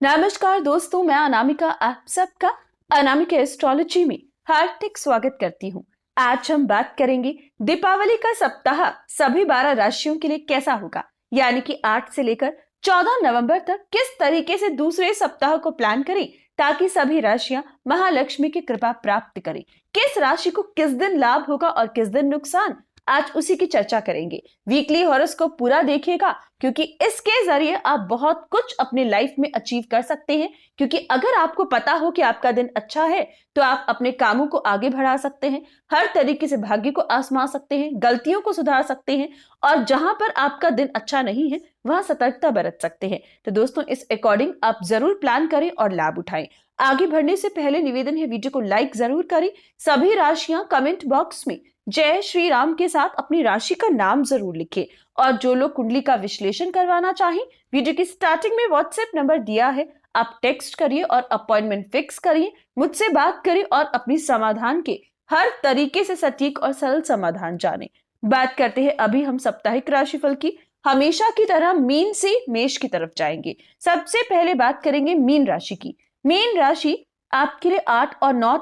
नमस्कार दोस्तों, मैं अनामिका आप सबका अनामिका एस्ट्रोलॉजी में हार्दिक स्वागत करती हूँ। आज हम बात करेंगे दीपावली का सप्ताह सभी 12 राशियों के लिए कैसा होगा, यानी कि 8 से लेकर 14 नवंबर तक किस तरीके से दूसरे सप्ताह को प्लान करें ताकि सभी राशियां महालक्ष्मी की कृपा प्राप्त करें। किस राशि को किस दिन लाभ होगा और किस दिन नुकसान, आज उसी की चर्चा करेंगे। वीकली हॉरोस्कोप पूरा देखिएगा क्योंकि इसके जरिए आप बहुत कुछ अपनी लाइफ में अचीव कर सकते हैं। क्योंकि अगर आपको पता हो कि आपका दिन अच्छा है तो आप अपने कामों को आगे बढ़ा सकते हैं, हर तरीके से भाग्य को आजमा सकते हैं, गलतियों को सुधार सकते हैं और जहां पर आपका दिन अच्छा नहीं है वहां सतर्कता बरत सकते हैं। तो दोस्तों, इस अकॉर्डिंग आप जरूर प्लान करें और लाभ उठाएं। आगे बढ़ने से पहले निवेदन है, वीडियो को लाइक जरूर करें। सभी राशियां कमेंट बॉक्स में जय श्री राम के साथ अपनी राशि का नाम जरूर लिखें। और जो लोग कुंडली का विश्लेषण करवाना चाहें, वीडियो की स्टार्टिंग में व्हाट्सएप नंबर दिया है, आप टेक्स्ट करिए और अपॉइंटमेंट फिक्स करिए, मुझसे बात करिए और अपनी समाधान के हर तरीके से सटीक और सरल समाधान जाने। बात करते हैं अभी हम साप्ताहिक राशिफल की। हमेशा की तरह मीन से मेष की तरफ जाएंगे। सबसे पहले बात करेंगे मीन राशि की। मीन राशि आपके लिए 8 और 9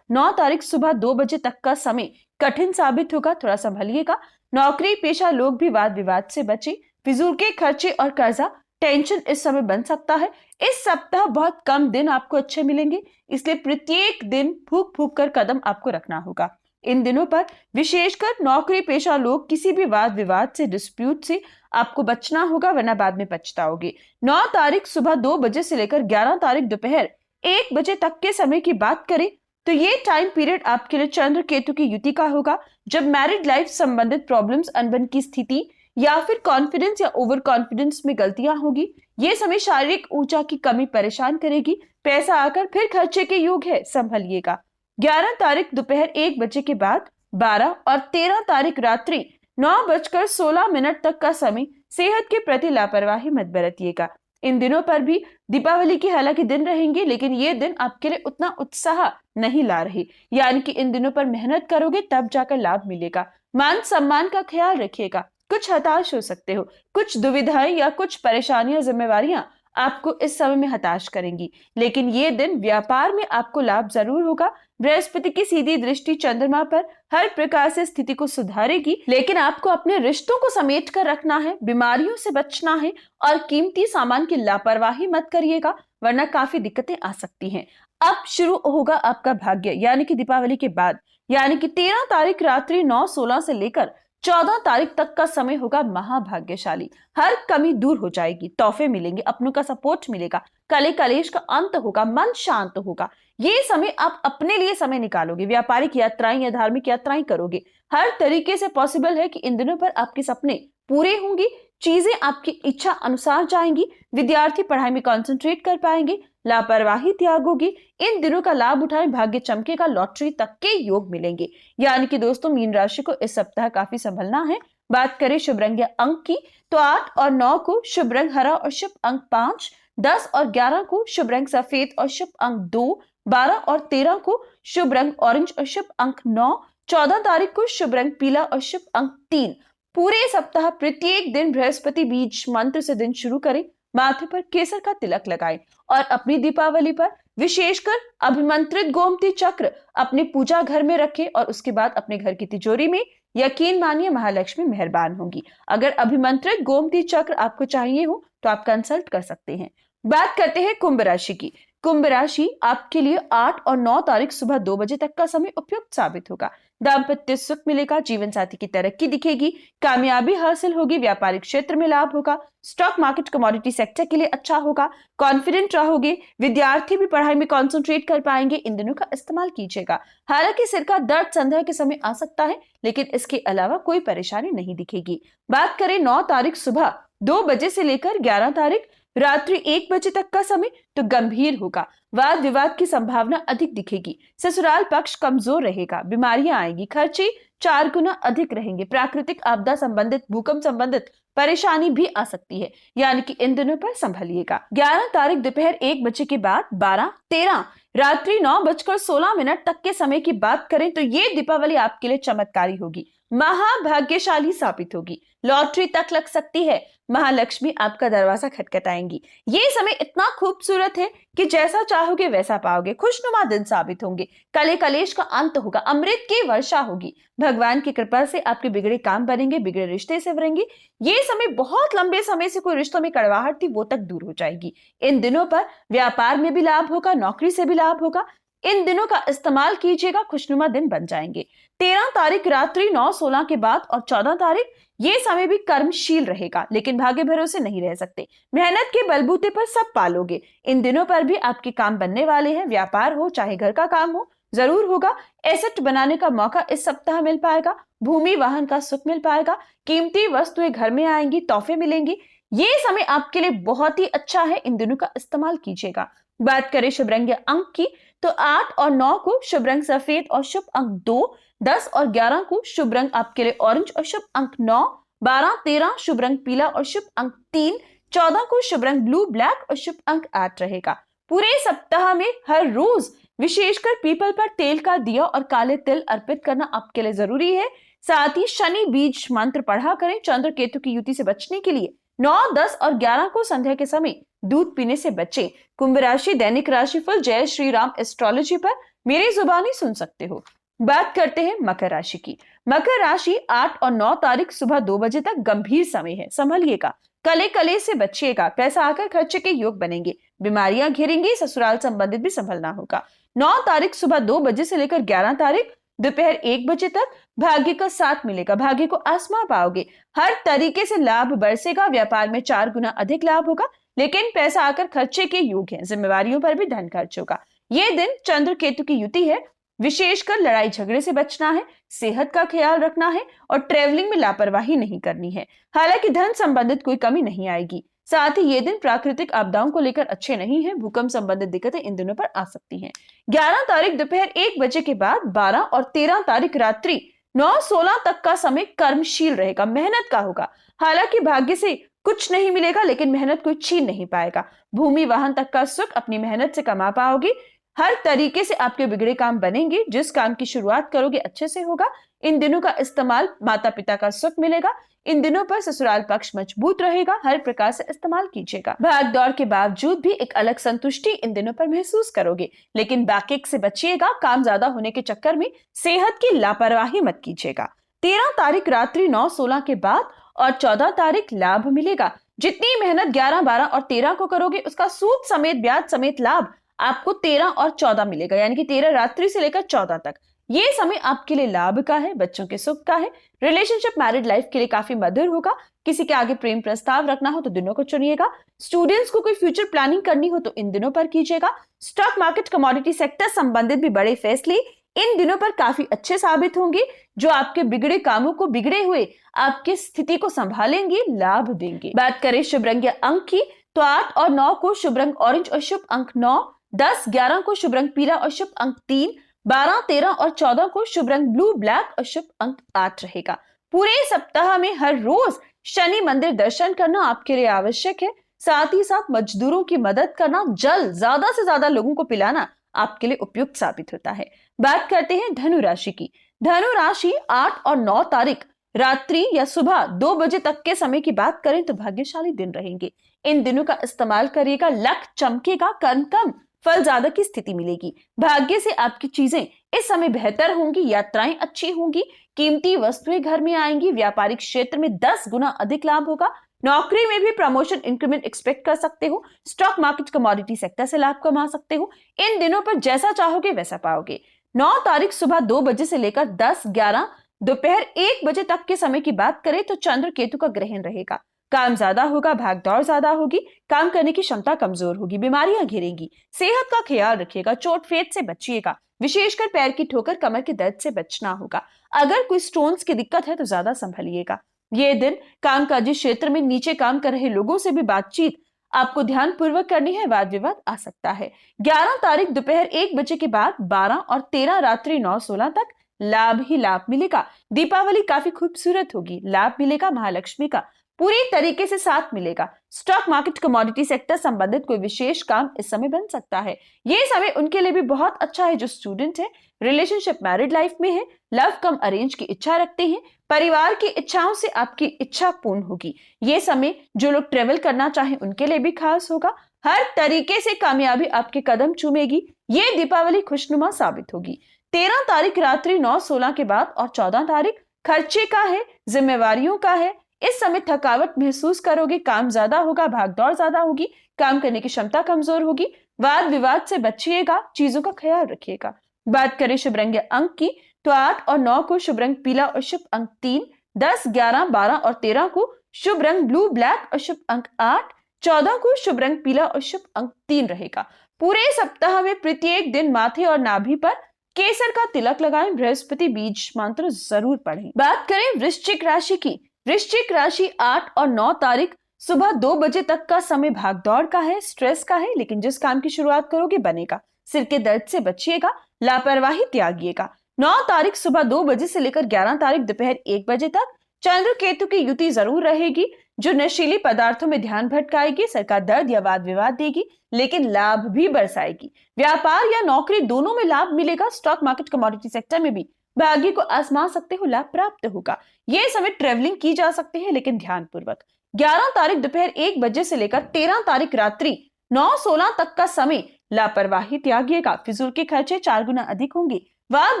तारीख सुबह 2 बजे तक का समय कठिन साबित होगा, थोड़ा संभलिएगा। नौकरी पेशा लोग भी वाद विवाद से बचे। फिजूल के खर्चे और कर्जा टेंशन इस समय बन सकता है। इस सप्ताह बहुत कम दिन आपको अच्छे मिलेंगे, इसलिए प्रत्येक दिन फूक फूक कर कदम आपको रखना होगा। इन दिनों पर विशेषकर नौकरी पेशा लोग किसी भी वाद विवाद से, डिस्प्यूट से आपको बचना होगा, वरना बाद में पछताओगे। 9 तारीख सुबह 2 बजे से लेकर 11 तारीख दोपहर 1 बजे तक के समय की बात करें तो ये टाइम पीरियड आपके लिए चंद्र केतु की युति का होगा, जब मैरिड लाइफ संबंधित प्रॉब्लम्स, अनबन की स्थिति या फिर कॉन्फिडेंस या ओवर कॉन्फिडेंस में गलतियां होगी। ये समय शारीरिक ऊर्जा की कमी परेशान करेगी। पैसा आकर फिर खर्चे के योग है, संभलिएगा। 11 तारीख दोपहर 1 बजे के बाद 12 और 13 तारीख रात्रि 9:16 तक का समय सेहत के प्रति लापरवाही मत बरतिएगा। इन दिनों पर भी दीपावली की हालांकि दिन रहेंगे, लेकिन ये दिन आपके लिए उतना उत्साह नहीं ला रहे, यानी कि इन दिनों पर मेहनत करोगे तब जाकर लाभ मिलेगा। मान सम्मान का ख्याल रखिएगा। कुछ हताश हो सकते हो, कुछ दुविधाएं या कुछ परेशानियां, जिम्मेवारियां आपको इस समय में हताश करेंगी, लेकिन ये दिन व्यापार में आपको लाभ जरूर होगा। बृहस्पति की सीधी दृष्टि चंद्रमा पर हर प्रकार से स्थिति को सुधारेगी, लेकिन आपको अपने रिश्तों को समेट कर रखना है, बीमारियों से बचना है और कीमती सामान की लापरवाही मत करिएगा, वरना काफी दिक्कतें आ सकती हैं। अब शुरू होगा आपका भाग्य, यानी कि दीपावली के बाद, यानी कि 13 तारीख रात्रि 9:16 से लेकर 14 तारीख तक का समय होगा महाभाग्यशाली। हर कमी दूर हो जाएगी, तोहफे मिलेंगे, अपनों का सपोर्ट मिलेगा, कले कलेश का अंत होगा, मन शांत होगा। ये समय आप अपने लिए समय निकालोगे, व्यापारिक यात्राएं या धार्मिक यात्राएं करोगे। हर तरीके से पॉसिबल है कि इन दिनों पर आपके सपने पूरे होंगे, चीजें आपकी इच्छा अनुसार जाएंगी। विद्यार्थी पढ़ाई में कंसंट्रेट कर पाएंगे, लापरवाही त्यागोगे। इन दिनों का लाभ उठाएं, भाग्य चमकेगा, लॉटरी तक के योग मिलेंगे। यानी कि दोस्तों, मीन राशि को इस सप्ताह काफी संभलना है। बात करें शुभ रंग या अंक की, तो 8 और 9 को शुभ रंग हरा और शुभ अंक 5, 10 और 11 को शुभ रंग सफेद और शुभ अंक 2, 12 और 13 को शुभ रंग ऑरेंज और शुभ अंक 9, 14 तारीख को शुभ रंग पीला और शुभ अंक 3। पूरे सप्ताह प्रत्येक दिन बृहस्पति बीज मंत्र से दिन शुरू करें, माथे पर केसर का तिलक लगाएं और अपनी दीपावली पर विशेषकर अभिमंत्रित गोमती चक्र अपने पूजा घर में रखें और उसके बाद अपने घर की तिजोरी में। यकीन मानिए, महालक्ष्मी मेहरबान होंगी। अगर अभिमंत्रित गोमती चक्र आपको चाहिए हो तो आप कंसल्ट कर सकते हैं। बात करते हैं कुंभ राशि की। कुंभ राशि आपके लिए 8 और 9 तारीख सुबह 2 बजे तक का समय उपयुक्त साबित होगा। दाम्पत्य सुख मिलेगा, जीवन साथी की तरक्की दिखेगी, कामयाबी हासिल होगी, व्यापारिक क्षेत्र में लाभ होगा, स्टॉक मार्केट कमोडिटी सेक्टर के लिए अच्छा होगा, कॉन्फिडेंट रहोगे, विद्यार्थी भी पढ़ाई में कॉन्सेंट्रेट कर पाएंगे। इन दिनों का इस्तेमाल कीजिएगा। हालांकि सिर का दर्द संदेह के समय आ सकता है, लेकिन इसके अलावा कोई परेशानी नहीं दिखेगी। बात करें 9 तारीख सुबह 2 बजे से लेकर 11 तारीख रात्रि 1 बजे तक का समय, तो गंभीर होगा, वाद विवाद की संभावना अधिक दिखेगी, ससुराल पक्ष कमजोर रहेगा, बीमारियां आएंगी, खर्चे 4 गुना अधिक रहेंगे, प्राकृतिक आपदा संबंधित, भूकंप संबंधित परेशानी भी आ सकती है, यानी कि इन दिनों पर संभलिएगा। 11 तारीख दोपहर 1 बजे के बाद 12, 13 रात्रि 9:16 तक के समय की बात करें तो ये दीपावली आपके लिए चमत्कारी होगी। महाभाग्यशाली साबित होगी। लॉटरी तक लग सकती है। महालक्ष्मी आपका दरवाजा खटखटाएंगी। ये समय इतना खूबसूरत है कि जैसा चाहोगे वैसा पाओगे। खुशनुमा दिन साबित होंगे। कले कलेश का अंत होगा। अमृत की वर्षा होगी। भगवान की कृपा से आपके बिगड़े काम बनेंगे, बिगड़े रिश्ते संवरेंगे। ये समय बहुत लंबे समय से कोई रिश्तों में कड़वाहट थी, वो तक दूर हो जाएगी। इन दिनों पर व्यापार में भी लाभ होगा, नौकरी से भी लाभ होगा। इन दिनों का इस्तेमाल कीजिएगा, खुशनुमा दिन बन जाएंगे। 13 तारीख रात्रि 9:16 के बाद और 14 तारीख ये समय भी कर्मशील रहेगा, लेकिन भाग्य भरोसे नहीं रह सकते। मेहनत के बलबूते पर सब पालोगे। इन दिनों पर भी आपके काम बनने वाले हैं। व्यापार हो चाहे घर का काम हो, जरूर होगा। एसेट बनाने का मौका इस सप्ताह मिल पाएगा। भूमि वाहन का सुख मिल पाएगा। कीमती वस्तुएं घर में आएंगी, तोहफे मिलेंगी। ये समय आपके लिए बहुत ही अच्छा है। इन दिनों का इस्तेमाल कीजिएगा। बात करें शुभ रंग या अंक की, तो 8 और 9 को शुभ रंग सफेद और शुभ अंक 2, 10 और 11 को शुभ रंग आपके लिए ऑरेंज और शुभ अंक 9, 12, 13 शुभ रंग पीला और शुभ अंक 3, 14 को शुभ रंग ब्लू ब्लैक और शुभ अंक 8 रहेगा। पूरे सप्ताह में हर रोज विशेषकर पीपल पर तेल का दिया और काले तिल अर्पित करना आपके लिए जरूरी है। साथ ही शनि बीज मंत्र पढ़ा करें चंद्र केतु की युति से बचने के लिए। 9, 10 और 11 को संध्या के समय दूध पीने से बचें। कुंभ राशि दैनिक राशिफल जय श्री राम एस्ट्रोलॉजी पर मेरी जुबानी सुन सकते हो। बात करते हैं मकर राशि की। मकर राशि 8 और 9 तारीख सुबह 2 बजे तक गंभीर समय है, संभलिएगा। कले कले से बचिएगा। पैसा आकर खर्चे के योग बनेंगे। बीमारियां घेरेंगी। ससुराल संबंधित भी संभलना होगा। 9 तारीख सुबह 2 बजे से लेकर 11 तारीख दोपहर 1 बजे तक भाग्य का साथ मिलेगा। भाग्य को आसमा पाओगे। हर तरीके से लाभ बरसेगा। व्यापार में 4 गुना अधिक लाभ होगा, लेकिन पैसा आकर खर्चे के योग है। जिम्मेवारियों पर भी धन खर्च होगा। ये दिन चंद्र केतु की युति है। विशेषकर लड़ाई झगड़े से बचना है, सेहत का ख्याल रखना है और ट्रेवलिंग में लापरवाही नहीं करनी है। हालांकि धन संबंधित कोई कमी नहीं आएगी। साथ ही ये दिन प्राकृतिक आपदाओं को लेकर अच्छे नहीं है। भूकंप संबंधित दिक्कतें इन दिनों पर आ सकती हैं। 11 तारीख दोपहर 1 बजे के बाद 12 और 13 तारीख रात्रि 9:16 तक का समय कर्मशील रहेगा। मेहनत का होगा। हालांकि भाग्य से कुछ नहीं मिलेगा, लेकिन मेहनत कोई छीन नहीं पाएगा। भूमि वाहन तक का सुख अपनी मेहनत से कमा पाओगे। हर तरीके से आपके बिगड़े काम बनेंगे। जिस काम की शुरुआत करोगे अच्छे से होगा। इन दिनों का इस्तेमाल माता पिता का सुख मिलेगा। इन दिनों पर ससुराल पक्ष मजबूत रहेगा। हर प्रकार से इस्तेमाल कीजिएगा। भाग दौड़ के बावजूद भी एक अलग संतुष्टि इन दिनों पर महसूस करोगे, लेकिन बैकएक से बचिएगा। काम ज्यादा होने के चक्कर में सेहत की लापरवाही मत कीजिएगा। 13 तारीख रात्रि 9:16 के बाद और 14 तारीख लाभ मिलेगा। जितनी मेहनत 11, 12 और 13 को करोगे, उसका सूद समेत ब्याज समेत लाभ आपको 13 और 14 मिलेगा, यानी कि 13 रात्रि से लेकर 14 तक। ये समय आपके लिए लाभ का है, बच्चों के सुख का है। रिलेशनशिप मैरिड लाइफ के लिए काफी मधुर होगा। किसी के आगे प्रेम प्रस्ताव रखना हो तो दिनों को चुनिएगा। स्टूडेंट्स को कोई फ्यूचर प्लानिंग करनी हो तो इन दिनों पर कीजिएगा। स्टॉक मार्केट कमोडिटी सेक्टर संबंधित भी बड़े फैसले इन दिनों पर काफी अच्छे साबित होंगे, जो आपके बिगड़े कामों को बिगड़े हुए आपकी स्थिति को संभालेंगे, लाभ देंगे। बात करें शुभ रंग या अंक की, तो 8 और 9 को शुभ रंग ऑरेंज और शुभ अंक 9, 10, 11 को शुभ रंग पीला और शुभ अंक 3, 12, 13 और 14 को शुभ रंग ब्लू ब्लैक और शुभ अंक 8 रहेगा। पूरे सप्ताह में हर रोज शनि मंदिर दर्शन करना आपके लिए आवश्यक है। साथ ही साथ मजदूरों की मदद करना, जल ज्यादा से ज्यादा लोगों को पिलाना आपके लिए उपयुक्त साबित होता है। बात करते हैं धनु राशि की। धनु राशि 8 और 9 तारीख रात्रि या सुबह 2 बजे तक के समय की बात करें तो भाग्यशाली दिन रहेंगे। इन दिनों का इस्तेमाल करिएगा। लक चमकेगा, कर्म कम फल ज्यादा की स्थिति मिलेगी। भाग्य से आपकी चीजें इस समय बेहतर होंगी। यात्राएं अच्छी होंगी। कीमती वस्तुएं घर में आएंगी। व्यापारिक क्षेत्र में 10 गुना अधिक लाभ होगा। नौकरी में भी प्रमोशन इंक्रीमेंट एक्सपेक्ट कर सकते हो। स्टॉक मार्केट कमोडिटी सेक्टर से लाभ कमा सकते हो। इन दिनों पर जैसा चाहोगे वैसा पाओगे। 9 तारीख सुबह 2 बजे से लेकर 10, 11 दोपहर 1 बजे तक के समय की बात करें तो चंद्र केतु का ग्रहण रहेगा। काम ज्यादा होगा, भाग दौड़ ज्यादा होगी, काम करने की क्षमता कमजोर होगी, बीमारियां घेरेंगी। सेहत का ख्याल रखिएगा, चोट फेट से बचिएगा। विशेषकर पैर की ठोकर, कमर के दर्द से बचना होगा। अगर कोई स्टोन्स की दिक्कत है तो ज्यादा संभलिएगा। ये दिन कामकाजी क्षेत्र में नीचे काम कर रहे लोगों से भी बातचीत आपको ध्यान पूर्वक करनी है, वाद विवाद आ सकता है। 11 तारीख दोपहर 1 बजे के बाद 12 और 13 रात्रि 9:16 तक लाभ ही लाभ मिलेगा। दीपावली काफी खूबसूरत होगी, लाभ मिलेगा महालक्ष्मी का। पूरी तरीके से साथ मिलेगा। स्टॉक मार्केट, कमोडिटी सेक्टर संबंधित कोई विशेष काम इस समय बन सकता है। ये समय उनके लिए भी बहुत अच्छा है जो स्टूडेंट है, रिलेशनशिप मैरिड लाइफ में है, लव कम अरेंज की इच्छा रखते हैं, परिवार की इच्छाओं से आपकी इच्छा पूर्ण होगी। ये समय जो लोग ट्रेवल करना चाहें उनके लिए भी खास होगा। हर तरीके से कामयाबी आपके कदम चूमेगी। ये दीपावली खुशनुमा साबित होगी। 13 तारीख रात्रि 9-16 के बाद और 14 तारीख खर्चे का है, जिम्मेवारियों का है। इस समय थकावट महसूस करोगे, काम ज्यादा होगा, भागदौड़ ज्यादा होगी, काम करने की क्षमता कमजोर होगी। वाद विवाद से बचिएगा, चीजों का ख्याल रखिएगा। बात करें शुभ रंग अंक की तो 8 और 9 को शुभ रंग पीला और शुभ अंक 3, 10, 11, 12 और 13 को शुभ रंग ब्लू ब्लैक और शुभ अंक 8, 14 को शुभ रंग पीला और शुभ अंक 3 रहेगा। पूरे सप्ताह में प्रत्येक दिन माथे और नाभि पर केसर का तिलक लगाएं, बृहस्पति बीज मंत्र जरूर पढ़ें। बात करें वृश्चिक राशि की। वृश्चिक राशि 8 और 9 तारीख सुबह 2 बजे तक का समय भागदौड़ का है, स्ट्रेस का है, लेकिन जिस काम की शुरुआत करोगे बनेगा। सिर के दर्द से बचिएगा, लापरवाही त्यागिएगा। 9 तारीख सुबह 2 बजे से लेकर 11 तारीख दोपहर 1 बजे तक चंद्र केतु की युति जरूर रहेगी जो नशीली पदार्थों में ध्यान भटकाएगी, सरकार दर्द या वाद विवाद देगी, लेकिन लाभ भी बरसाएगी। व्यापार या नौकरी दोनों में लाभ मिलेगा। स्टॉक मार्केट, कमोडिटी सेक्टर में भी भाग्य को आजमा सकते हो, लाभ प्राप्त होगा। ये समय ट्रेवलिंग की जा सकती है लेकिन ध्यान पूर्वक। 11 तारीख दोपहर 1 बजे से लेकर 13 तारीख रात्रि 9-16 तक का समय लापरवाही त्यागिएगा। फिजूल के खर्चे 4 गुना अधिक होंगे। वाद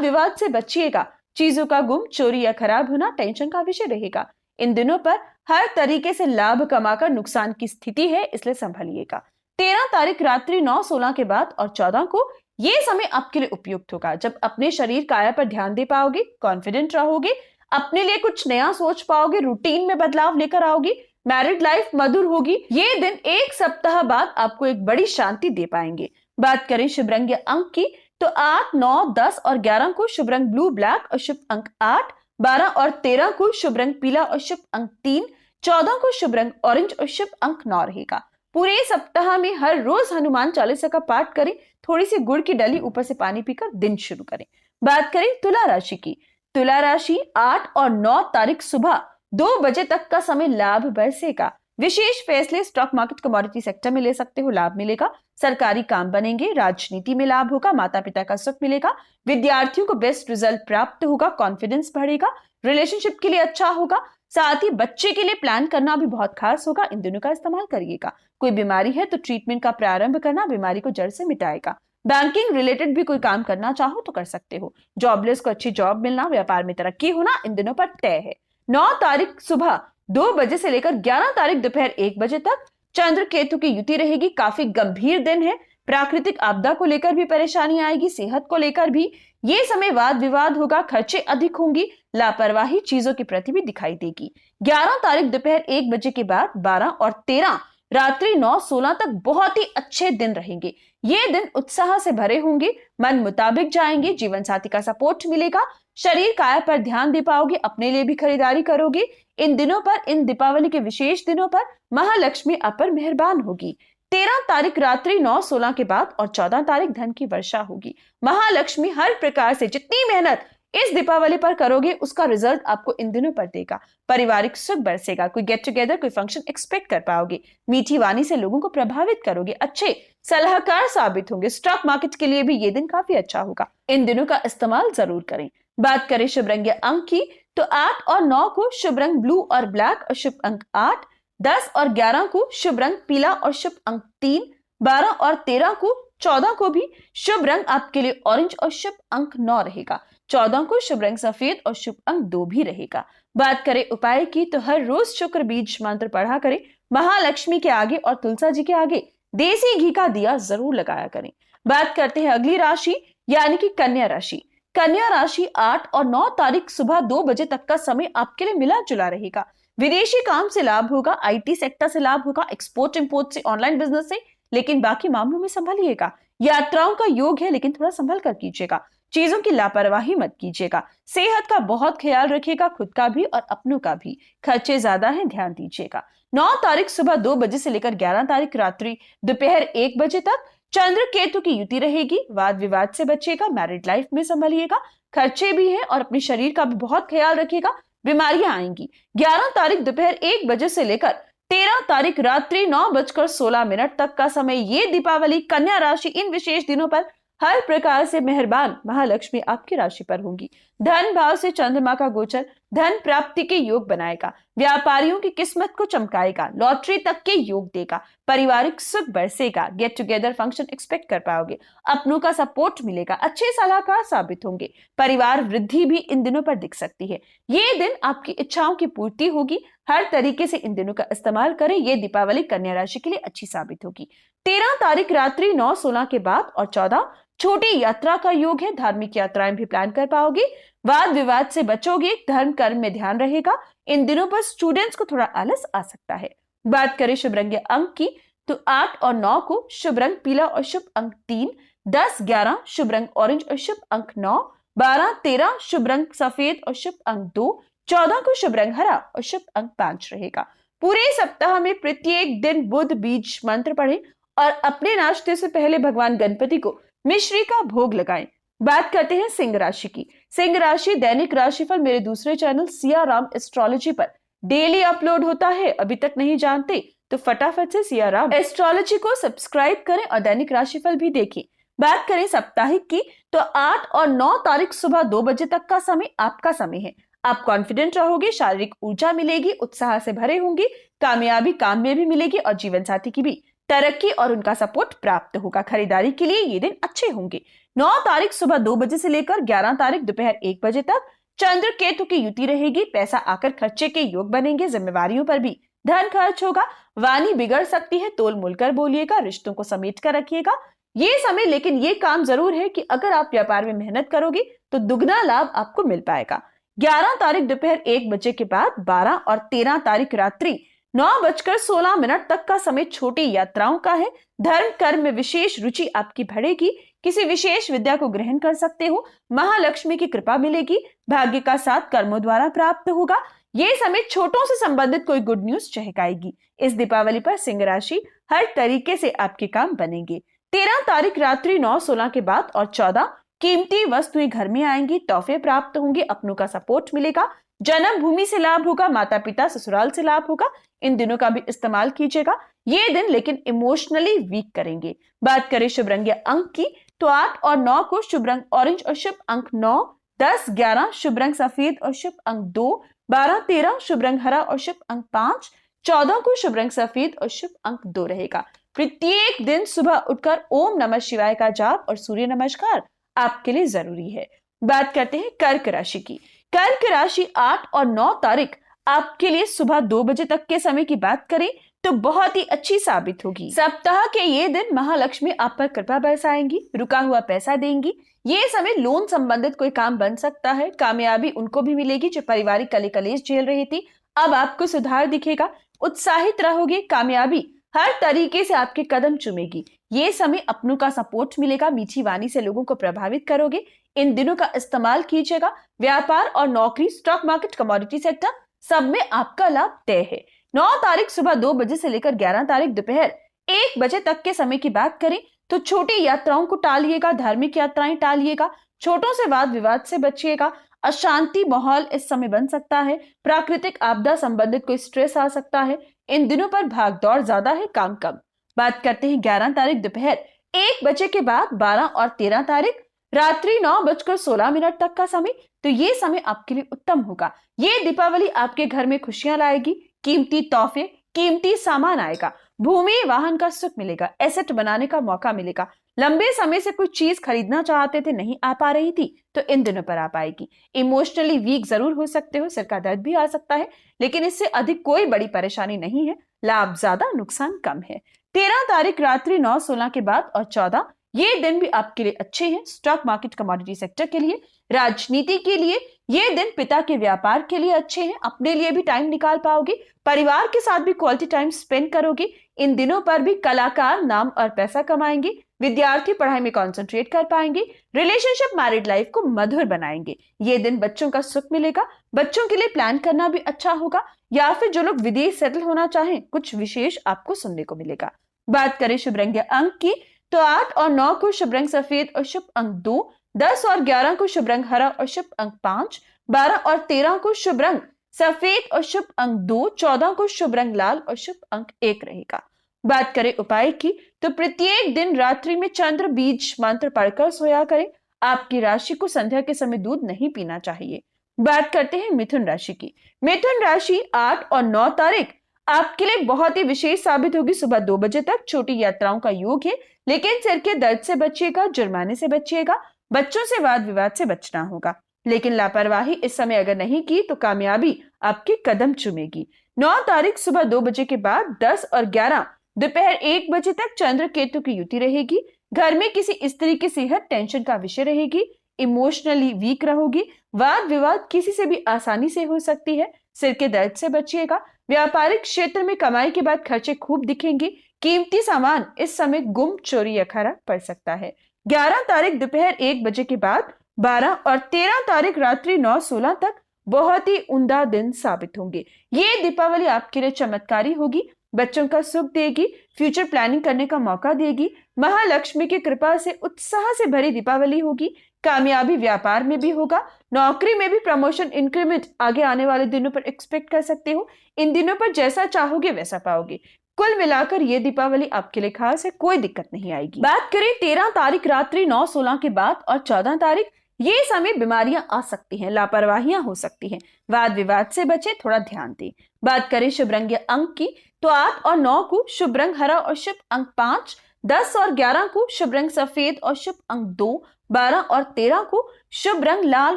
विवाद से बचिएगा। चीजों का गुम, चोरी या खराब होना टेंशन का विषय रहेगा। इन दिनों पर हर तरीके से लाभ कमाकर नुकसान की स्थिति है, इसलिए संभलिएगा। 13 तारीख रात्रि 9-16 के बाद और 14 को ये समय आपके लिए उपयुक्त होगा जब अपने शरीर काया पर ध्यान दे पाओगे, कॉन्फिडेंट रहोगे, अपने लिए कुछ नया सोच पाओगे, रूटीन में बदलाव लेकर आओगे, मैरिड लाइफ मधुर होगी। ये दिन एक सप्ताह बाद आपको एक बड़ी शांति दे पाएंगे। बात करें शुभ रंग या अंक की तो 8, 9, 10 और 11 को शुभ रंग ब्लू ब्लैक और शुभ अंक 8, 12 और 13 को शुभ रंग पीला और शुभ अंक 3, 14 को शुभ रंग ऑरेंज और शुभ अंक 9 रहेगा। पूरे सप्ताह में हर रोज हनुमान चालीसा का पाठ करें, थोड़ी सी गुड़ की डली ऊपर से पानी पीकर दिन शुरू करें। बात करें तुला राशि की। तुला राशि 8 और 9 तारीख सुबह 2 बजे तक का समय लाभ बरसेगा। विशेष फैसले स्टॉक मार्केट, कमोडिटी सेक्टर में ले सकते हो, लाभ मिलेगा। सरकारी काम बनेंगे, राजनीति में लाभ होगा, माता पिता का सुख मिलेगा, विद्यार्थियों को बेस्ट रिजल्ट प्राप्त होगा, कॉन्फिडेंस बढ़ेगा, रिलेशनशिप के लिए अच्छा होगा। साथ ही बच्चे के लिए प्लान करना भी बहुत खास होगा। इन दिनों का इस्तेमाल करिएगा। कोई बीमारी है तो ट्रीटमेंट का प्रारंभ करना बीमारी को जड़ से मिटाएगा। बैंकिंग रिलेटेड भी कोई काम करना चाहो तो कर सकते हो। जॉबलेस को अच्छी जॉब मिलना, व्यापार में तरक्की होना इन दिनों पर तय है। 9 तारीख सुबह 2 बजे से लेकर 11 तारीख दोपहर 1 बजे तक चंद्र केतु की युति रहेगी। काफी गंभीर दिन है। प्राकृतिक आपदा को लेकर भी परेशानी आएगी, सेहत को लेकर भी। ये समय वाद विवाद होगा, खर्चे अधिक होंगी, लापरवाही चीजों के प्रति भी दिखाई देगी। 11 तारीख दोपहर 1 बजे के बाद 12 और 13 रात्रि 9-16 तक बहुत ही अच्छे दिन रहेंगे। ये दिन उत्साह से भरे होंगे, मन मुताबिक जाएंगे, जीवन साथी का सपोर्ट मिलेगा, शरीर काया पर ध्यान दे पाओगे, अपने लिए भी खरीदारी करोगे। इन दिनों पर, इन दीपावली के विशेष दिनों पर महालक्ष्मी आप पर मेहरबान होगी। 13 तारीख रात्रि 9-16 के बाद और 14 तारीख धन की वर्षा होगी। महालक्ष्मी हर प्रकार से जितनी मेहनत इस दीपावली पर करोगे उसका रिजल्ट आपको इन दिनों पर देगा। पारिवारिक सुख बरसेगा, कोई गेट टुगेदर, कोई फंक्शन एक्सपेक्ट कर पाओगे, मीठी वाणी से लोगों को प्रभावित करोगे, अच्छे सलाहकार साबित होंगे। स्टॉक मार्केट के लिए भी ये दिन काफी अच्छा होगा। इन दिनों का इस्तेमाल जरूर करें। बात करें शुभ रंग या अंक की तो 8 और 9 को शुभ रंग ब्लू और ब्लैक और शुभ अंक 8, 10 और 11 को शुभ रंग पीला और शुभ अंक 3, 12 और 13 को 14 को भी शुभ रंग आपके लिए ऑरेंज और शुभ अंक 9 रहेगा। 14 को शुभ रंग सफेद और शुभ अंक 2 भी रहेगा। बात करें उपाय की तो हर रोज शुक्र बीज मंत्र पढ़ा करें। महालक्ष्मी के आगे और तुलसा जी के आगे देसी घी का दिया जरूर लगाया करें। बात करते हैं अगली राशि यानी कि कन्या राशि। कन्या राशि 8 और 9 तारीख सुबह 2 बजे तक का समय आपके लिए मिला जुला रहेगा। विदेशी काम से लाभ होगा, आईटी सेक्टर से लाभ होगा, एक्सपोर्ट इंपोर्ट से, ऑनलाइन बिजनेस से, लेकिन बाकी मामलों में संभलिएगा। यात्राओं का योग है लेकिन थोड़ा संभल कर कीजिएगा। चीजों की लापरवाही मत कीजिएगा। सेहत का बहुत ख्याल रखिएगा, खुद का भी और अपनों का भी। खर्चे ज्यादा हैं, ध्यान दीजिएगा। 9 तारीख सुबह 2 बजे से लेकर 11 तारीख रात्रि दोपहर 1 बजे तक चंद्र केतु की युति रहेगी। वाद विवाद से बचिएगा, मैरिड लाइफ में संभलिएगा, खर्चे भी हैं और अपने शरीर का भी बहुत ख्याल रखिएगा। बीमारियां आएंगी। 11 तारीख दोपहर 1 बजे से लेकर 13 तारीख रात्रि 9:16 तक का समय, ये दीपावली कन्या राशि इन विशेष दिनों पर हर प्रकार से मेहरबान महालक्ष्मी आपकी राशि पर होंगी। धन भाव से चंद्रमा का गोचर धन प्राप्ति के योग बनाएगा, व्यापारियों की किस्मत को चमकाएगा, लॉटरी तक के योग देगा, पारिवारिक सुख बरसेगा, गेट टुगेदर फंक्शन एक्सपेक्ट कर पाओगे, अपनों का सपोर्ट मिलेगा, अच्छे सलाहकार साबित होंगे, परिवार वृद्धि भी इन दिनों पर दिख सकती है। ये दिन आपकी इच्छाओं की पूर्ति होगी। हर तरीके से इन दिनों का इस्तेमाल करें, ये दीपावली कन्या राशि के लिए अच्छी साबित होगी। 13 तारीख रात्रि 9:16 के बाद और 14 छोटी यात्रा का योग है, धार्मिक यात्राएं भी प्लान कर पाओगे, वाद विवाद से बचोगे, धर्म कर्म में ध्यान रहेगा। इन दिनों पर स्टूडेंट्स को थोड़ा आलस आ सकता है। बात करें शुभ रंग अंक की, तो 8 और 9 को शुभ रंग पीला और शुभ अंक 3, 10, 11 शुभ रंग ऑरेंज और शुभ अंक 9, 12, 13 शुभ रंग सफेद और शुभ अंक 2, 14 को शुभ रंग हरा और शुभ अंक 5 रहेगा। पूरे सप्ताह में प्रत्येक दिन बुध बीज मंत्र पढ़ें और अपने नाश्ते से पहले भगवान गणपति को मिश्री का भोग लगाएं। बात करते हैं सिंह राशि की। सिंह राशि दैनिक राशिफल मेरे दूसरे चैनल सिया राम एस्ट्रोलॉजी पर डेली अपलोड होता है। अभी तक नहीं जानते तो फटाफट से सिया राम एस्ट्रोलॉजी को सब्सक्राइब करें और दैनिक राशिफल भी देखें। बात करें साप्ताहिक की, तो 8 और 9 तारीख सुबह 2 बजे तक का समय आपका समय है। आप कॉन्फिडेंट रहोगे, शारीरिक ऊर्जा मिलेगी, उत्साह से भरे होंगे, कामयाबी काम में भी मिलेगी और जीवन साथी की भी तरक्की और उनका सपोर्ट प्राप्त होगा। खरीदारी के लिए ये दिन अच्छे होंगे। 9 तारीख सुबह 2 बजे से लेकर 11 तारीख दोपहर 1 बजे तक चंद्र केतु की युति रहेगी। पैसा आकर खर्चे के योग बनेंगे, जिम्मेवारियों पर भी धन खर्च होगा, वाणी बिगड़ सकती है, तोल मोल कर बोलिएगा, रिश्तों को समेट कर रखिएगा ये समय। लेकिन ये काम जरूर है कि अगर आप व्यापार में मेहनत करोगे तो दुगना लाभ आपको मिल पाएगा। 11 तारीख दोपहर 1 बजे के बाद 12 और 13 तारीख रात्रि 9:16 तक का समय छोटी यात्राओं का है। धर्म कर्म में विशेष रुचि आपकी बढ़ेगी, किसी विशेष विद्या को ग्रहण कर सकते हो, महालक्ष्मी की कृपा मिलेगी, भाग्य का साथ कर्मों द्वारा प्राप्त होगा। ये समय छोटों से संबंधित कोई गुड न्यूज चहकाएगी। इस दीपावली पर सिंह राशि हर तरीके से आपके काम बनेंगे। 13 तारीख रात्रि 9:16 के बाद और 14 कीमती वस्तुएं घर में आएंगी, तोहफे प्राप्त होंगे, अपनों का सपोर्ट मिलेगा, जन्म भूमि से लाभ होगा, माता पिता ससुराल से लाभ होगा। इन दिनों का भी इस्तेमाल कीजिएगा। ये दिन लेकिन इमोशनली वीक करेंगे। बात करें शुभ रंग अंक की, तो 8 और 9 को शुभ रंग ऑरेंज और शुभ अंक 9, 10, 11 शुभ रंग सफेद और शुभ अंक 2, 12, 13 शुभ रंग हरा और शुभ अंक 5, 14 को शुभ रंग सफेद और शुभ अंक 2 रहेगा। प्रत्येक दिन सुबह उठकर ओम नमः शिवाय का जाप और सूर्य नमस्कार आपके लिए जरूरी है। बात करते हैं कर्क राशि की। कर्क राशि 8 और 9 तारीख आपके लिए सुबह 2 बजे तक के समय की बात करें तो बहुत ही अच्छी साबित होगी। सप्ताह के ये दिन महालक्ष्मी आप पर कृपा बरसाएंगी, रुका हुआ पैसा देंगी। ये समय लोन संबंधित कोई काम बन सकता है, कामयाबी उनको भी मिलेगी जो पारिवारिक कले कलेश झेल रही थी, अब आपको सुधार दिखेगा, उत्साहित रहोगे, कामयाबी हर तरीके से आपके कदम चुमेगी। ये समय अपनों का सपोर्ट मिलेगा, मीठी वाणी से लोगों को प्रभावित करोगे। इन दिनों का इस्तेमाल कीजिएगा। व्यापार और नौकरी, स्टॉक मार्केट, कमोडिटी सेक्टर सब में आपका लाभ तय है। 9 तारीख सुबह 2 बजे से लेकर 11 तारीख दोपहर 1 बजे तक के समय की बात करें तो छोटी यात्राओं को टालिएगा, धार्मिक यात्राएं टालिएगा, छोटों से वाद विवाद से बचिएगा। अशांति माहौल इस समय बन सकता है, प्राकृतिक आपदा संबंधित कोई स्ट्रेस आ सकता है। इन दिनों पर भाग दौड़ ज्यादा है, काम कम। बात करते हैं 11 तारीख दोपहर 1 बजे के बाद 12 और 13 तारीख रात्रि 9:16 तक का समय, तो ये समय आपके लिए उत्तम होगा। ये दीपावली आपके घर में खुशियां लाएगी, कीमती तोहफे, कीमती सामान आएगा, भूमि वाहन का सुख मिलेगा, एसेट बनाने का मौका मिलेगा। लंबे समय से कोई चीज खरीदना चाहते थे, नहीं आ पा रही थी, तो इन दिनों पर आ पाएगी। इमोशनली वीक जरूर हो सकते हो, सिर का दर्द भी आ सकता है, लेकिन इससे अधिक कोई बड़ी परेशानी नहीं है। लाभ ज्यादा, नुकसान कम है। 13 तारीख रात्रि 9:16 के बाद और 14 ये दिन भी आपके लिए अच्छे हैं। स्टॉक मार्केट, कमोडिटी सेक्टर के लिए, राजनीति के लिए ये दिन, पिता के व्यापार के लिए अच्छे हैं। अपने लिए भी टाइम निकाल पाओगे, परिवार के साथ भी क्वालिटी टाइम स्पेंड करोगे। इन दिनों पर भी कलाकार नाम और पैसा कमाएंगे, विद्यार्थी पढ़ाई में कंसंट्रेट कर पाएंगे, रिलेशनशिप, मैरिड लाइफ को मधुर बनाएंगे। ये दिन बच्चों का सुख मिलेगा, बच्चों के लिए प्लान करना भी अच्छा होगा, या फिर जो लोग विदेश सेटल होना चाहें, कुछ विशेष आपको सुनने को मिलेगा। बात करें शुभ रंग अंक की, तो 8 और 9 को शुभ रंग सफेद और शुभ अंक 2, 10 और 11 को शुभ रंग हरा और शुभ अंक 5, 12 और 13 को शुभ रंग सफेद और शुभ अंक 2, 14 को शुभ रंग लाल और शुभ अंक 1 रहेगा। बात करें उपाय की, तो प्रत्येक दिन रात्रि में चंद्र बीज मंत्र पढ़कर सोया करें। आपकी राशि को संध्या के समय दूध नहीं पीना चाहिए। बात करते हैं मिथुन राशि की। मिथुन राशि 8 और 9 तारीख आपके लिए बहुत ही विशेष साबित होगी। सुबह 2 बजे तक छोटी यात्राओं का योग है, लेकिन सिर के दर्द से बचिएगा, जुर्माने से बचिएगा, बच्चों से वाद विवाद से बचना होगा। लेकिन लापरवाही इस समय अगर नहीं की तो कामयाबी आपके कदम चूमेगी। 9 तारीख सुबह 2 बजे के बाद 10 और 11 दोपहर 1 बजे तक चंद्र केतु की युति रहेगी। घर में किसी स्त्री की सेहत टेंशन का विषय रहेगी। इमोशनली वीक रहोगी। वाद विवाद किसी से भी आसानी से हो सकती है। सिर के दर्द से बचिएगा। व्यापारिक क्षेत्र में कमाई के बाद खर्चे खूब दिखेंगे। कीमती सामान इस समय गुम, चोरी या खरा पड़ सकता है। 11 तारीख दोपहर 1 बजे के बाद 12 और 13 तारीख रात्रि 9:16 तक बहुत ही उम्दा दिन साबित होंगे। ये दीपावली आपके लिए चमत्कारी होगी, बच्चों का सुख देगी, फ्यूचर प्लानिंग करने का मौका देगी। महालक्ष्मी की कृपा से उत्साह से भरी दीपावली होगी। कामयाबी व्यापार में भी होगा। नौकरी में भी प्रमोशन, इंक्रीमेंट आगे आने वाले दिनों पर एक्सपेक्ट कर सकते हो। इन दिनों पर जैसा चाहोगे वैसा पाओगे। कुल मिलाकर ये दीपावली आपके लिए खास है, कोई दिक्कत नहीं आएगी। बात करें 13 तारीख रात्रि 9:16 के बाद और 14 तारीख, ये समय बीमारियां आ सकती हैं, लापरवाहियां हो सकती हैं। वाद विवाद से बचे, थोड़ा ध्यान दें। बात करें शुभ रंग अंक की, तो 8 और 9 को शुभ रंग हरा और शुभ अंक 5, 10 और 11 को शुभ रंग सफेद और शुभ अंक 2, 12 और 13 को शुभ रंग लाल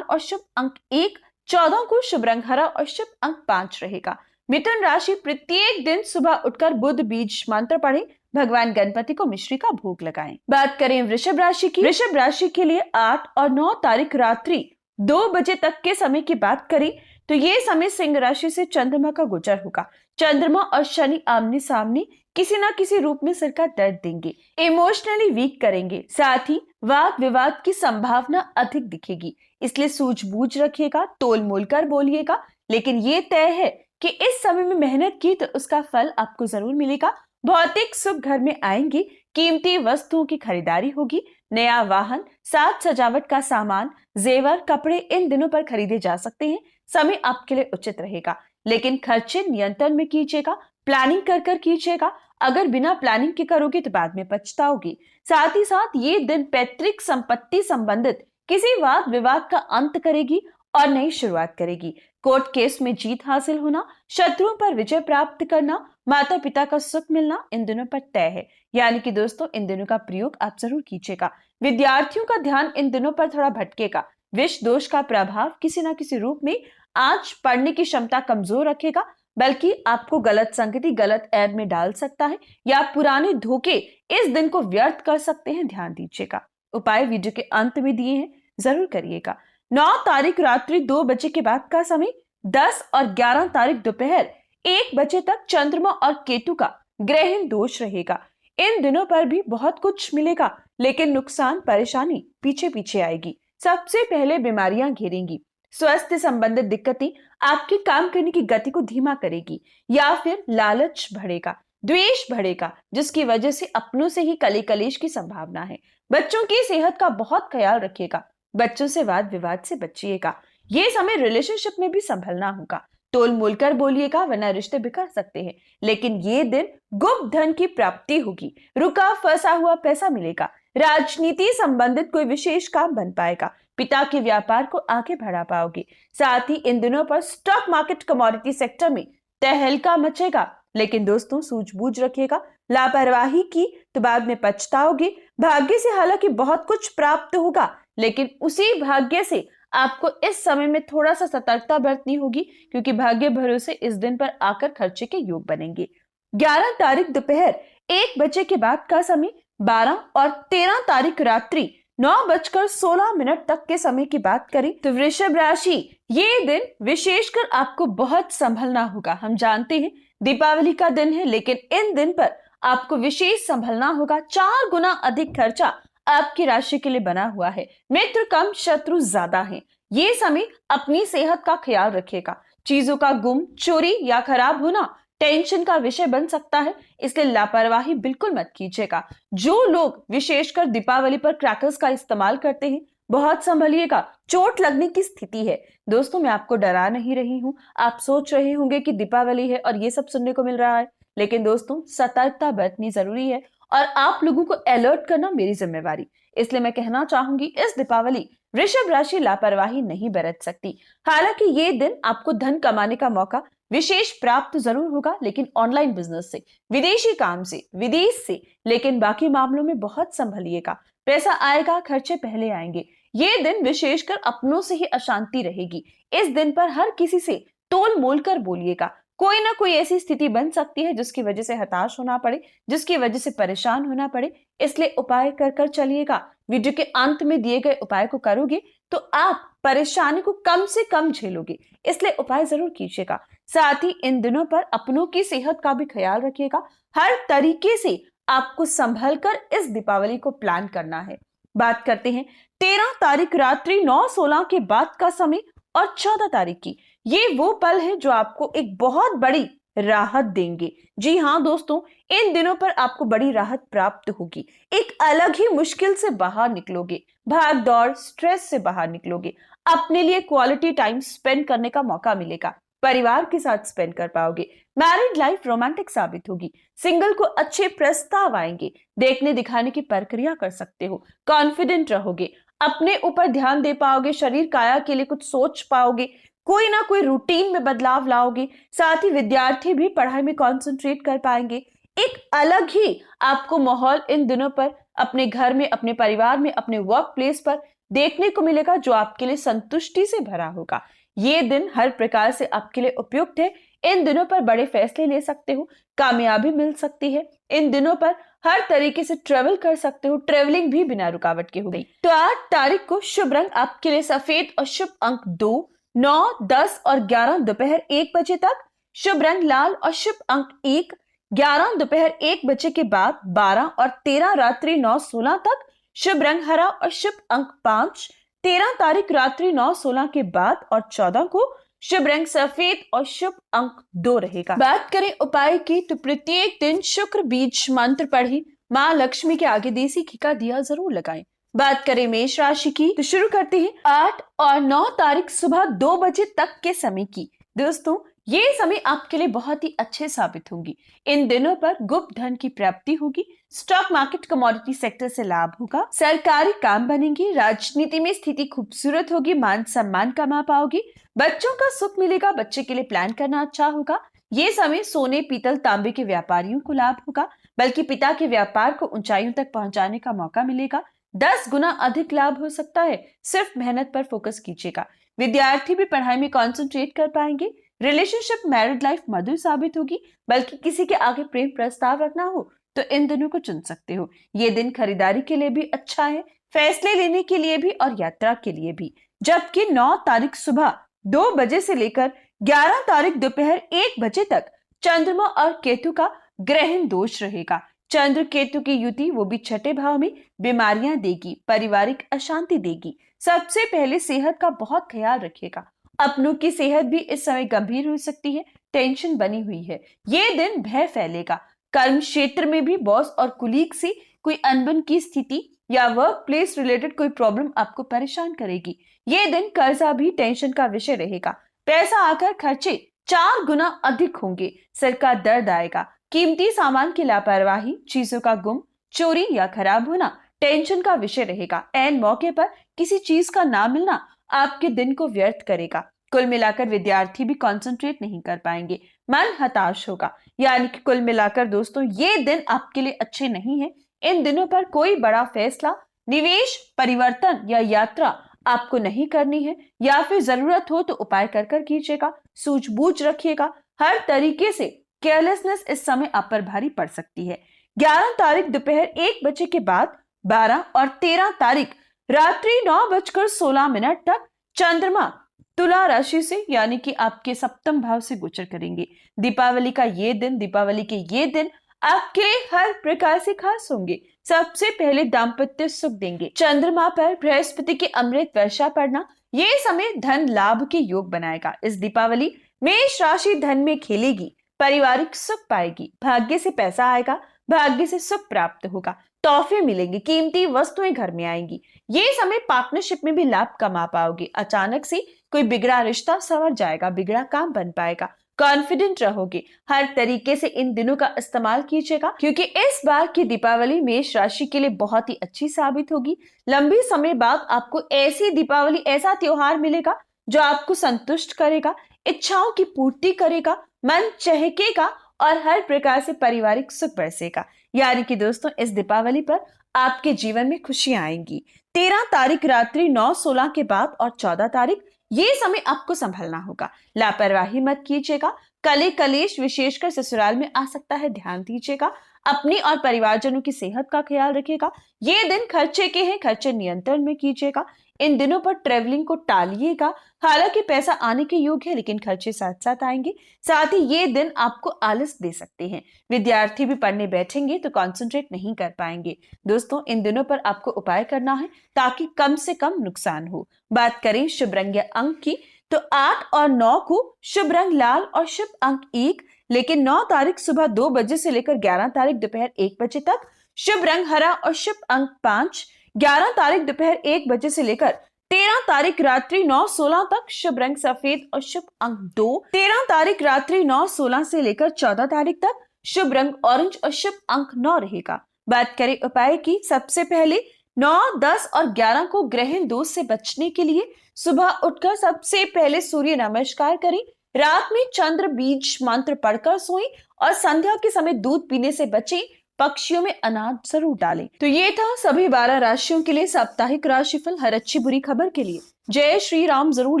और शुभ अंक 1, 14 को शुभ रंग हरा और शुभ अंक 5 रहेगा। मिथुन राशि प्रत्येक दिन सुबह उठकर बुध बीज मंत्र पढ़ें, भगवान गणपति को मिश्री का भोग लगाएं। बात करें वृषभ राशि की। वृषभ राशि के लिए 8 और 9 तारीख रात्रि 2 बजे तक के समय की बात करें तो ये समय सिंह राशि से चंद्रमा का गोचर होगा। चंद्रमा और शनि आमने सामने किसी ना किसी रूप में सिर का दर्द देंगे, इमोशनली वीक करेंगे, साथ ही वाद विवाद की संभावना अधिक दिखेगी। इसलिए सूझबूझ रखिएगा, तोल मोल कर बोलिएगा। लेकिन ये तय है कि इस समय में मेहनत की तो उसका फल आपको जरूर मिलेगा। भौतिक सुख घर में आएंगे। कीमती वस्तुओं की खरीदारी होगी। नया वाहन, साज सजावट का सामान, जेवर, कपड़े इन दिनों पर खरीदे जा सकते हैं। समय आपके लिए उचित रहेगा, लेकिन खर्चे नियंत्रण में कीजिएगा। प्लानिंग कर कर कीजिएगा। अगर बिना प्लानिंग के करोगे तो बाद में पछताओगे। साथ ही साथ ये दिन पैतृक संपत्ति संबंधित किसी वाद विवाद का अंत करेगी और नई शुरुआत करेगी। कोर्ट केस में जीत हासिल होना, शत्रुओं पर विजय प्राप्त करना, माता पिता का सुख मिलना इन दिनों पर तय है। यानी कि दोस्तों, इन दिनों का प्रयोग आप जरूर कीजिएगा। विद्यार्थियों का ध्यान इन दिनों पर थोड़ा भटकेगा। विष दोष का प्रभाव किसी न किसी रूप में आज पढ़ने की क्षमता कमजोर रखेगा, बल्कि आपको गलत संगति, गलत ऐब में डाल सकता है या पुराने धोखे इस दिन को व्यर्थ कर सकते हैं। ध्यान दीजिएगा। उपाय वीडियो के अंत में दिए हैं, जरूर करिएगा। 9 तारीख रात्रि 2 बजे के बाद का समय, 10 और 11 तारीख दोपहर 1 बजे तक चंद्रमा और केतु का ग्रहण दोष रहेगा। इन दिनों पर भी बहुत कुछ मिलेगा, लेकिन नुकसान, परेशानी पीछे पीछे आएगी। सबसे पहले बीमारियां घेरेंगी। स्वास्थ्य संबंधित दिक्कतें आपके काम करने की गति को धीमा करेगी, या फिर लालच बढ़ेगा, द्वेष बढ़ेगा, जिसकी वजह से अपनों से ही कली कलेश की संभावना है। बच्चों की सेहत का बहुत ख्याल रखिएगा। बच्चों से वाद विवाद से बचिएगा। ये समय रिलेशनशिप में भी संभलना होगा। तोल मोल कर बोलिएगा, वरना रिश्ते बिखर सकते हैं। लेकिन ये दिन गुप्त धन की प्राप्ति होगी। रुका फंसा हुआ पैसा मिलेगा। राजनीति संबंधित कोई विशेष काम बन पाएगा। पिता के व्यापार को आगे बढ़ा पाओगे। साथ ही इन दिनों पर स्टॉक मार्केट, कमोडिटी सेक्टर में तहलका मचेगा। लेकिन दोस्तों, सूझबूझ रखिएगा। लापरवाही की तो बाद में पछताओगे। भाग्य से हालांकि बहुत कुछ प्राप्त होगा, लेकिन उसी भाग्य से आपको इस समय में थोड़ा सा सतर्कता बरतनी होगी, क्योंकि भाग्य भरोसे इस दिन पर आकर खर्चे के योग बनेंगे। 11 तारीख दोपहर 1 बजे के बाद का समय, 12 और 13 तारीख रात्रि 9:16 तक के समय की बात करें तो वृषभ राशि, ये दिन विशेषकर आपको बहुत संभलना होगा। हम जानते हैं दीपावली का दिन है, लेकिन इन दिन पर आपको विशेष संभलना होगा। 4 गुना अधिक खर्चा आपकी राशि के लिए बना हुआ है। मित्र कम, शत्रु ज्यादा हैं। ये समय अपनी सेहत का ख्याल रखिएगा। चीजों का गुम, चोरी या खराब होना टेंशन का विषय बन सकता है, इसलिए लापरवाही बिल्कुल मत कीजिएगा। जो लोग विशेषकर दीपावली पर क्रैकर्स का इस्तेमाल करते हैं, बहुत संभलिएगा, चोट लगने की स्थिति है। दोस्तों मैं आपको डरा नहीं रही हूँ। आप सोच रहे होंगे कि दीपावली है और ये सब सुनने को मिल रहा है, लेकिन दोस्तों सतर्कता बरतनी जरूरी है और आप लोगों को अलर्ट करना मेरी जिम्मेवारी। इसलिए मैं कहना चाहूंगी, इस दीपावली वृषभ राशि लापरवाही नहीं बरत सकती। हालांकि ये दिन आपको धन कमाने का मौका विशेष प्राप्त जरूर होगा, लेकिन ऑनलाइन बिजनेस से, विदेशी काम से, विदेश से, लेकिन बाकी मामलों में बहुत संभलिएगा। पैसा आएगा, खर्चे पहले आएंगे। ये दिन विशेषकर अपनों से ही अशांति रहेगी। इस दिन पर हर किसी से तोल मोल कर बोलिएगा। कोई ना कोई ऐसी स्थिति बन सकती है जिसकी वजह से हताश होना पड़े, जिसकी वजह से परेशान होना पड़े। इसलिए उपाय कर कर चलिएगा। वीडियो के अंत में दिए गए उपाय को करोगे तो आप परेशानी को कम से कम झेलोगे, इसलिए उपाय जरूर कीजिएगा। साथ ही इन दिनों पर अपनों की सेहत का भी ख्याल रखिएगा। हर तरीके से आपको संभल कर इस दीपावली को प्लान करना है। बात करते हैं 13 तारीख रात्रि 9:16 के बाद का समय और 14 तारीख की। ये वो पल है जो आपको एक बहुत बड़ी राहत देंगे। जी हाँ दोस्तों, इन दिनों पर आपको बड़ी राहत प्राप्त होगी। एक अलग ही मुश्किल से बाहर निकलोगे, भाग दौड़ स्ट्रेस से बाहर निकलोगे। अपने लिए क्वालिटी टाइम स्पेंड करने का मौका मिलेगा। परिवार के साथ स्पेंड कर पाओगे। मैरिड लाइफ रोमांटिक साबित होगी। सिंगल को अच्छे प्रस्ताव आएंगे। देखने दिखाने की प्रक्रिया कर सकते हो। कॉन्फिडेंट रहोगे, अपने ऊपर ध्यान दे पाओगे, शरीर काया के लिए कुछ सोच पाओगे, कोई ना कोई रूटीन में बदलाव लाओगे। साथ ही विद्यार्थी भी पढ़ाई में कंसंट्रेट कर पाएंगे। एक अलग ही आपको माहौल इन दिनों पर अपने घर में, अपने परिवार में, अपने वर्क प्लेस पर देखने को मिलेगा, जो आपके लिए संतुष्टि से भरा होगा। ये दिन हर प्रकार से आपके लिए उपयुक्त है। इन दिनों पर बड़े फैसले ले सकते हो, कामयाबी मिल सकती है। इन दिनों पर हर तरीके से ट्रेवल कर सकते हो, ट्रेवलिंग भी बिना रुकावट के हो गई। तो 8 तारीख को शुभ रंग आपके लिए सफेद और शुभ अंक 2, 9, 10 और 11 दोपहर 1 बजे तक। शुभ रंग लाल और शुभ अंक 1, 11 दोपहर 1 बजे के बाद 12 और 13 रात्रि 9:16 तक। शुभ रंग हरा और शुभ अंक 5, 13 तारीख रात्रि 9:16 के बाद और 14 को। शुभ रंग सफेद और शुभ अंक 2 रहेगा। बात करें उपाय की, तो प्रत्येक दिन शुक्र बीज मंत्र पढ़ी, माँ लक्ष्मी के आगे देसी घी का दिया जरूर लगाएं। बात करें मेष राशि की, तो शुरू करते हैं 8 और 9 तारीख सुबह 2 बजे तक के समय की। दोस्तों ये समय आपके लिए बहुत ही अच्छे साबित होंगी। इन दिनों पर गुप्त धन की प्राप्ति होगी। स्टॉक मार्केट, कमोडिटी सेक्टर से लाभ होगा। सरकारी काम बनेंगे। राजनीति में स्थिति खूबसूरत होगी। मान सम्मान कमा पाओगे। बच्चों का सुख मिलेगा। बच्चे के लिए प्लान करना अच्छा होगा। ये समय सोने, पीतल, तांबे के व्यापारियों को लाभ होगा, बल्कि पिता के व्यापार को ऊंचाइयों तक पहुंचाने का मौका मिलेगा। 10 गुना अधिक लाभ हो सकता है। सिर्फ मेहनत पर फोकस कीजिएगा। विद्यार्थी भी पढ़ाई में कंसंट्रेट कर पाएंगे। रिलेशनशिप, मैरिड लाइफ मधुर साबित होगी, बल्कि किसी के आगे प्रेम प्रस्ताव रखना हो तो इन दिनों को चुन सकते हो। ये दिन खरीदारी के लिए भी अच्छा है, फैसले लेने के लिए भी और यात्रा के लिए भी। जबकि 9 तारीख सुबह 2 बजे से लेकर 11 तारीख दोपहर 1 बजे तक चंद्रमा और केतु का ग्रहण दोष रहेगा। चंद्र केतु की युति, वो भी छठे भाव में, बीमारियां देगी, पारिवारिक अशांति देगी। सबसे पहले सेहत का बहुत ख्याल रखिएगा। अपनों की सेहत भी इस समय गंभीर हो सकती है। टेंशन बनी हुई है। ये दिन भय फैलेगा। कर्म क्षेत्र में भी बॉस और कुलीग से कोई अनबन की स्थिति या वर्क प्लेस रिलेटेड कोई प्रॉब्लम आपको परेशान करेगी। ये दिन कर्जा भी टेंशन का विषय रहेगा। पैसा आकर खर्चे 4 गुना अधिक होंगे। सिर का दर्द आएगा। कीमती सामान की लापरवाही, चीजों का गुम, चोरी या खराब होना टेंशन का विषय रहेगा। ऐन मौके पर किसी चीज का ना मिलना आपके दिन को व्यर्थ करेगा। कुल मिलाकर विद्यार्थी भी कंसंट्रेट नहीं कर पाएंगे। मन हताश होगा। यानी कि कुल मिलाकर दोस्तों ये दिन आपके लिए अच्छे नहीं है। इन दिनों पर कोई बड़ा फैसला, निवेश, परिवर्तन या यात्रा आपको नहीं करनी है, या फिर जरूरत हो तो उपाय कर कर कीजिएगा। सूझबूझ रखिएगा। हर तरीके से केयरलेसनेस इस समय आप पर भारी पड़ सकती है। 11 तारीख दोपहर 1 बजे के बाद 12 और 13 तारीख रात्रि 9:16 तक चंद्रमा तुला राशि से, यानी कि आपके सप्तम भाव से गोचर करेंगे। दीपावली के ये दिन आपके हर प्रकार से खास होंगे। सबसे पहले दाम्पत्य सुख देंगे। चंद्रमा पर बृहस्पति की अमृत वर्षा पड़ना ये समय धन लाभ के योग बनाएगा। इस दीपावली मेष राशि धन में खेलेगी। पारिवारिक सुख पाएगी। भाग्य से पैसा आएगा। भाग्य से सुख प्राप्त होगा। तोहफे मिलेंगे, कीमती वस्तुएं घर में आएंगी। ये समय पार्टनरशिप में भी लाभ कमा पाओगे। अचानक से कोई बिगड़ा रिश्ता संवर जाएगा, बिगड़ा काम बन पाएगा। कॉन्फिडेंट रहोगे। हर तरीके से इन दिनों का इस्तेमाल कीजिएगा, क्योंकि इस बार की दीपावली मेष राशि के लिए बहुत ही अच्छी साबित होगी। लंबे समय बाद आपको ऐसी दीपावली, ऐसा त्योहार मिलेगा जो आपको संतुष्ट करेगा, इच्छाओं की पूर्ति करेगा, मन चहकेगा और हर प्रकार से पारिवारिक सुख बरसेगा। यानी कि दोस्तों, इस दीपावली पर आपके जीवन में खुशियां आएंगी। 13 तारीख रात्रि 9:16 के बाद और 14 तारीख, ये समय आपको संभलना होगा। लापरवाही मत कीजिएगा। कले कलेश विशेषकर ससुराल में आ सकता है, ध्यान दीजिएगा। अपनी और परिवारजनों की सेहत का ख्याल रखिएगा। ये दिन खर्चे के हैं, खर्चे नियंत्रण में कीजिएगा। इन दिनों पर ट्रेवलिंग को टालिएगा। हालांकि पैसा आने के योग्य है, लेकिन खर्चे साथ साथ आएंगे। साथ ही ये दिन आपको आलस दे सकते हैं। विद्यार्थी भी पढ़ने बैठेंगे तो कंसंट्रेट नहीं कर पाएंगे। दोस्तों, इन दिनों पर आपको उपाय करना है ताकि कम से कम नुकसान हो। बात करें शुभ रंग या अंक की, तो 8 और 9 को शुभ रंग लाल और शुभ अंक 1। लेकिन 9 तारीख सुबह 2 बजे से लेकर 11 तारीख दोपहर 1 बजे तक शुभ रंग हरा और शुभ अंक 5। 11 तारीख दोपहर 1 बजे से लेकर 13 तारीख रात्रि 9:16 तक शुभ रंग सफेद और शुभ अंक 2। 13 तारीख रात्रि 9:16 से लेकर 14 तारीख तक शुभ रंग ऑरेंज और शुभ अंक 9 रहेगा। बात करें उपाय की, सबसे पहले 9, 10 और 11 को ग्रहण दोष से बचने के लिए सुबह उठकर सबसे पहले सूर्य नमस्कार करें। रात में चंद्र बीज मंत्र पढ़कर सोएं और संध्या के समय दूध पीने से बचें। पक्षियों में अनाज जरूर डालें। तो ये था सभी 12 राशियों के लिए साप्ताहिक राशिफल। हर अच्छी बुरी खबर के लिए जय श्री राम जरूर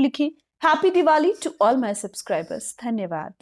लिखें। Happy Diwali to all my subscribers. धन्यवाद।